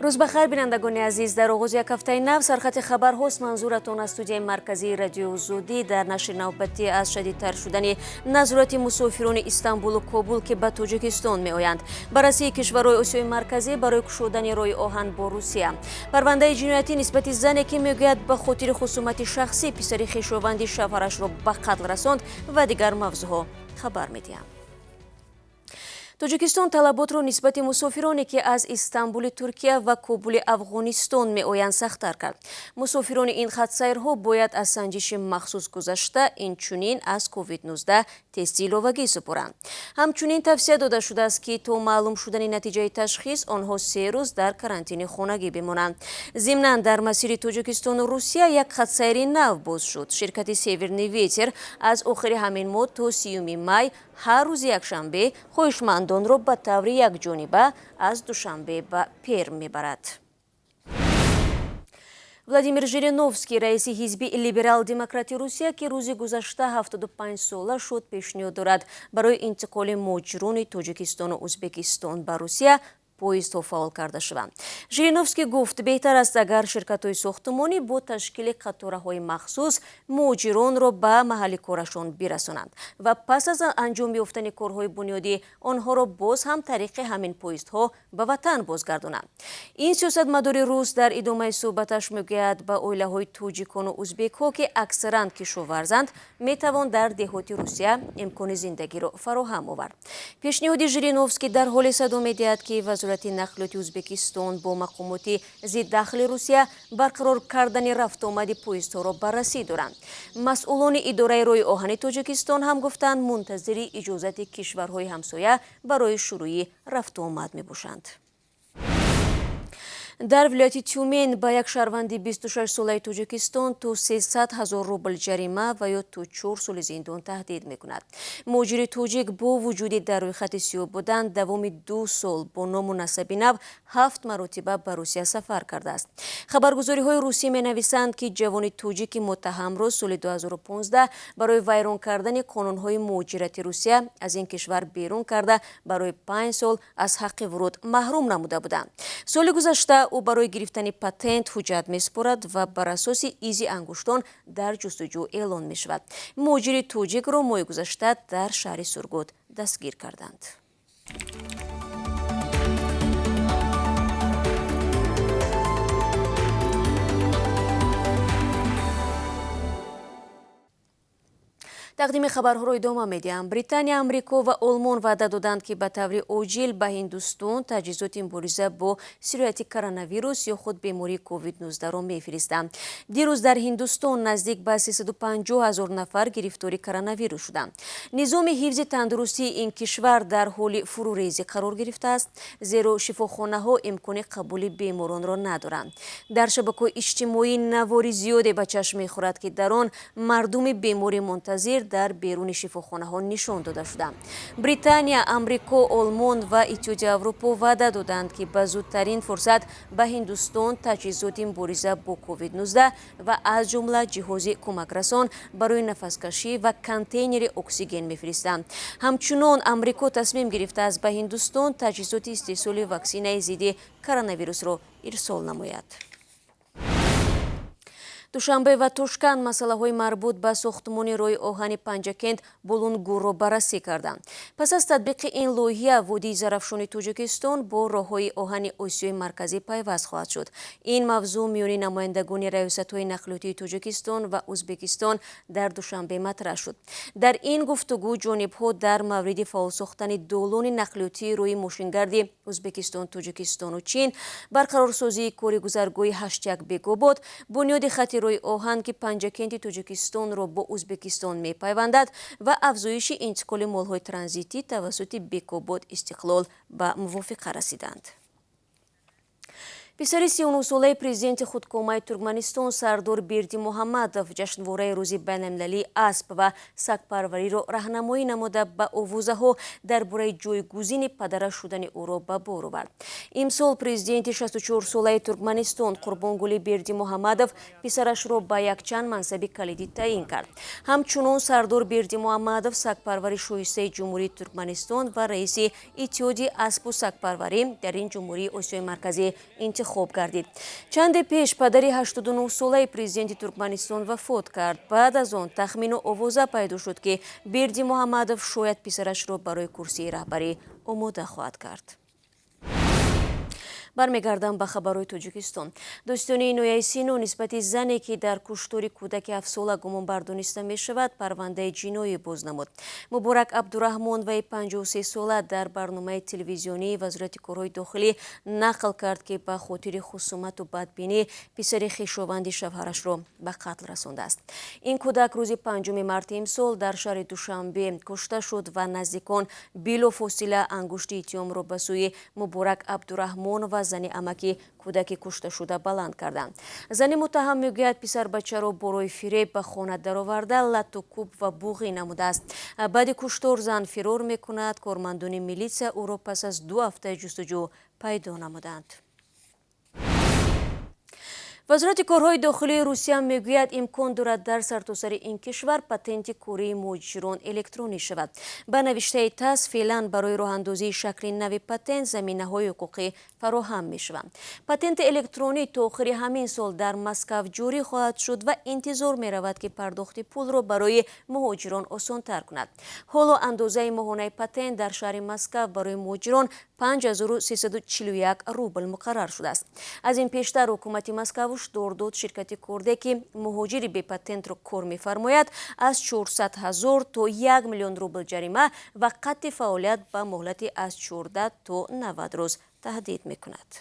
روز بخیر بینندگان عزیز، در آغاز یک هفته نو سرخط خبر هاست. منظورتان از استودیوی مرکزی رادیو زودی در نشر نوبتی از شدیدتر شدن نظارت مسافران استانبول و کابل که به تاجیکستان می آیند. بررسی کشورهای آسیای مرکزی برای گشودن راه آهن با روسیه. پرونده جنایتی نسبت زنی که میگوید به خاطر خصومت شخصی پسر خویشاوند شوهرش را به قتل رساند و دیگر موضوعها خبر میدیم. توجیکستان طلبات نسبت مسافرانی که از استانبول ترکیه و کابل افغانستان می آیند سخت‌تر کرد. مسافران این خط سیرها باید از سنجش مخصوص گذشته اینچنین از کووید 19 تست ایلاوگی سپارند. همچنین توصیه داده شده است که تا معلوم شدن نتیجه تشخیص آنها 3 روز در کرانتین خانگی بمانند. ضمناً در مسیر توجیکستان و روسیه یک خط سیر نو باز شد. شرکت سیورنی ویتر از آخر همین ماه تا 30 می هر روز یکشنبه خویشمندان را به طور یکجانبه از دوشنبه به پرم میبرد. ولادیمیر ژیرینوفسکی رئیس حزب لیبرال دموکراتی روسیه که روز گذشته 75 ساله شد پیشنهاد دارد برای انتقال مهاجران تاجیکستان و ازبکستان به روسیه پویزها فعال کرده شوند. ژیرینوفسکی گفت بهتر است اگر شرکت‌های ساختمانی با تشکیل قطاره‌های مخصوص مهاجران را به محل کارشان برسانند و پس از انجام یافتن کارهای بنیادی آنها را باز هم طریق همین پویزها به وطن بازگردانند. این سیاستمدار روس در ادامه صحبتش میگوید به عائله‌های تاجیکان و ازبک‌ها که اکثراً کشاورزند میتوان در دهات روسیه امکان زندگی را فراهم آورد. پیشنهاد ژیرینوفسکی در حال صدام می‌دهد که وزارت نقلیات ازبکستان با مقامات ضد داخل روسیه برقرار کردن رفت آمد پویزها را بررسی دارند. مسئولان اداره راه آهن تاجیکستان هم گفتند منتظر اجازت کشورهای همسایه برای شروع رفت آمد میباشند. در ولایت تیومن به یک شهروند 26 ساله تاجیکستان تا 300,000 روبل جریمه و یا تا 4 سال زندان تهدید میکند. مهاجر تاجیک با وجود در روی خط سیاه بودن دوام 2 سال با نام و نسب نو 7 مرتبه به روسیه سفر کرده است. خبرگزاری های روسی می نویسند که جوان تاجیک متهم را سال 2015 برای ویران کردن قانون های مهاجرت روسیه از این کشور بیرون کرده برای 5 سال از حق ورود محروم نموده بودند. سال گذشته او برای گرفتن پتنت حجت می‌سپارد و بر اساس ایزی انگشتان در جستجو اعلان می‌شود. مهاجر تاجیک را ماه گذشته در شهر سورگوت دستگیر کردند. تقدیم خبرها را ادامه میدیم. بریتانیا، آمریکا و آلمان وعده دادند که به طور عاجل به هندوستان تجهیزات مبارزه با سرایت کرونا ویروس یا خود بیماری کووید 19 را میفرستند. دیروز در هندوستان نزدیک به 350,000 نفر گرفتار کرونا ویروس شدند. نظام حفظ تندرستی این کشور در حال فروریزی قرار گرفته است، زیرا شفاخانه ها امکان قبول بیماران را ندارند. در شبکه‌های اجتماعی نواری زیادی به چشم می‌خورد که در آن مردم بیماری منتظر در بیرون شفاخانه ها نشان داده شدند. بریتانیا، آمریکا، آلمان و اتحادیه اروپا وعده دادند که به زودترین فرصت به هندوستان تجهیزات مبارزه با کووید 19 و از جمله جهاز کمک رسان برای نفسکشی و کانتینر اکسیژن میفرستند. همچنین آمریکا تصمیم گرفته است به هندوستان تجهیزات استئصال واکسینه ضد کرونا ویروس را ارسال نماید. دوشنبه و توشکان مسئله‌های مربوط به ساختمان راه آهن پنجکند بولونگور را بررسی کردند. پس از تطبیق این لایحه وادی زرافشان تاجیکستان با راه‌های آهن آسیای مرکزی پیوست خواهد شد. این موضوع میان نمایندگان ریاست‌های نقلیاتی تاجیکستان و ازبکستان در دوشنبه مطرح شد. در این گفتگو جانب‌ها در مورد فعال ساختن دالان نقلیاتی روی ماشینگرد ازبکستان، تاجیکستان و چین، برقرارسازی کارگزارگاه 81 بیگاباد، بنیاد خط روی آهن که پنجکند تاجیکستان را با ازبکستان می‌پیوندد و افزایش انتقال مال‌های ترانزیتی توسط بیگاباد استقلال به موافقه رسیدند. پسر 39 ساله پرزیدنت خودکامه ترکمنستان سردار бердимуҳаммадов ҷашнвораи рӯзи байналмилалии асп ва сагпарвариро раҳнамоӣ намуда ба овозаҳо дар бораи ҷойгузини падараш шудани ӯро ба бор овард. Имсол президенти 64 солаи Туркманистон Қурбонгулӣ бердимуҳаммадов писарашро ба якчанд мансаби калидӣ таъин кард. Ҳамчунон сардор бердимуҳаммадов сагпарвари шоистаи ҷумҳурии Туркманистон ва раиси иттиҳоди аспу сагпарварӣ дар ин ҷумҳурии Осиёи марказӣ интихоб خواب گردید. چند پیش پدری 89 ساله پرزیدنت ترکمنستان وفات کرد. بعد از آن تخمین و آوازه پیدا شد که بیردی محمدوف شاید پسرش را برای کرسی رهبری آماده خواهد کرد. برمیگردم به خبرهای تاجیکستان. دوستانی نویای سینو نسبت زنی که در کشتار کودک 7 ساله گمان دانسته می شود پرونده جنایی باز نمود. مبارک عبدالرحمن و 53 ساله در برنامه تلویزیونی وزارت کارهای داخلی نقل کرد که به خاطر خصومت و بدبینی پسر خویشاوند شوهرش را به قتل رسانده است. این کودک روز 5 مارس امسال در شهر دوشنبه کشته شد و نزدیکان بلافاصله انگشت اتهام را به سوی مبارک عبدالرحمن و زن امکی کودک کشته شده بلند کردند. زن متهم میگوید پسر بچه را برای فریب به خانه درآورده لط و کوب و بوغی نموده است. بعد کشتار زن فرار میکند. کارمندان میلیسیا او را پس از 2 هفته جستجو پیدا نمودند. وزارت کارهای داخلی روسیه میگوید امکان دارد در سرتاسر این کشور پتنت کره مهاجران الکترونی شود. به نوشته تاس فعلا برای راه اندازی شکل نو پتنت زمینه‌های حقوقی فراهم میشوند. پتنت الکترونی تا آخر همین سال در مسکو جاری خواهد شد و انتظار می رود که پرداخت پول را برای مهاجران آسان‌تر کند. حالا اندازه ماهانه پتنت در شهر مسکو برای مهاجران 5341 روبل مقرر شده است. از این پیشتر حکومت مسکو دور داد شرکتی کرده که مهاجری به پتنت را کار می‌فرماید از 400,000 تا 1 میلیون روبل جریمه و قطع فعالیت به مهلتی از 14 تا 90 روز تهدید می‌کند.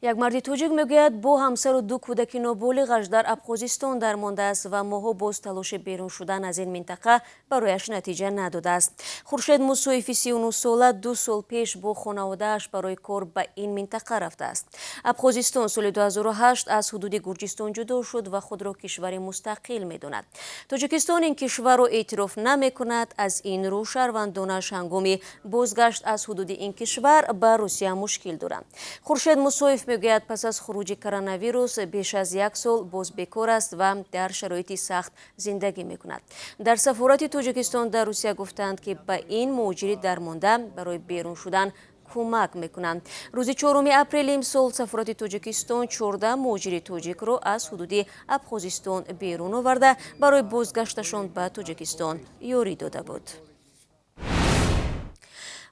یک مرد توجیک میگوید با همسر و 2 کودک نابالغش در ابخازستان درمانده است و ماها باز تلاش بیرون شدن از این منطقه برایش نتیجه نداده است. خورشید موسویفی 39 ساله 2 سال پیش با خانواده‌اش برای کار به این منطقه رفته است. ابخازستان سال 2008 از حدود گرجستان جدا شد و خود را کشور مستقل می‌داند. تاجیکستان این کشور را اعتراف نمی‌کند. از این رو شهروندانش هنگام بازگشت از حدود این کشور به روسیه مشکل دارند. خورشید موسویف میگوید پس از خروج کرونا ویروس بیش از 1 سال باز بیکار است و در شرایط سخت زندگی میکند. در سفارت تاجیکستان در روسیه گفتند که به این مهاجر درمانده برای بیرون شدن کمک میکنند. روز 4 اپریل امسال سفارت تاجیکستان 14 مهاجر تاجیک را از حدود ابخازستان بیرون آورده برای بازگشتشان به تاجیکستان یاری داده بود.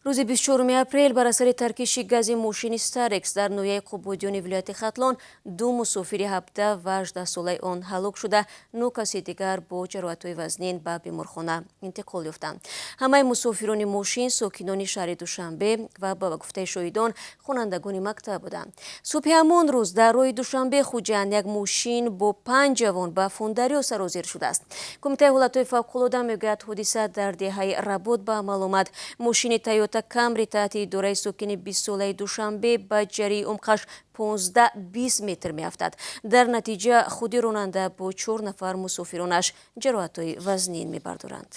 روز 24 اپریل بر اثر ترکش گاز ماشین استارکس در نویه قبودیان ولایت ختلان 2 مسافر 17 و 18 ساله آن هلاک شده 9 کسی دیگر با جراحت‌های وزنین به بیمارخانه انتقال یافتند. همه مسافران ماشین ساکنان شهر دوشنبه و با گفته شاهدان خوانندگان مکتب بودند. صبح همان روز در راه دوشنبه خوجند یک ماشین با 5 جوان به فوندریا سرازیر شده است. کمیته حالت‌های فوق‌العاده میگوید حادثه در دهه رباط به عمل آمد. ماشین تویوتا کامری تحت اداره ساکن 20 ساله دوشنبه به جری عمقش 15-20 متر میافتد. در نتیجه خود راننده با 4 نفر مسافرانش جراحت‌های وزنین میبردارند.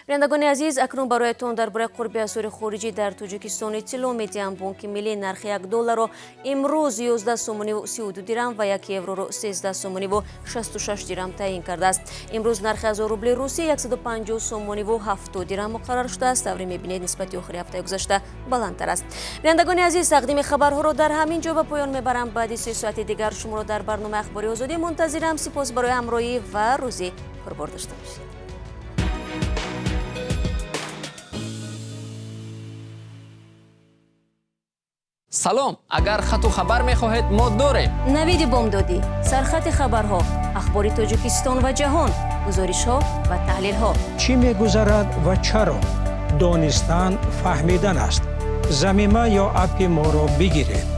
بینندگان عزیز، اکنون برایتان درباره قرب اسعار خارجی در تاجیکستان اطلاع می‌دهم. بانک ملی نرخ 1 دلار را امروز 11 سومانی و 32 درم و 1 یورو را 13 سومانی و 66 درم تعیین کرده است. امروز نرخ 1000 روبل روسی 150 سومانی و 70 درم مقرر شده است. دوره می‌بینید نسبت آخر هفته گذشته بلندتر است. بینندگان عزیز، تقدیم خبرها را در همین جا به پایان می‌برم. بعد 3 ساعت دیگر شما را در برنامه اخباری آزادی منتظرم. سپاس برای همراهی و روزی پربار داشته باشید. سلام، اگر خط و خبر می‌خواهید ما داریم. نوید بامدادی، سرخط خبرها، اخبار تاجیکستان و جهان، گزارش‌ها و تحلیل‌ها. چی می‌گذرد و چرا؟ دانستن فهمیدن است. ضمیمه یا اپ ما را بگیرید.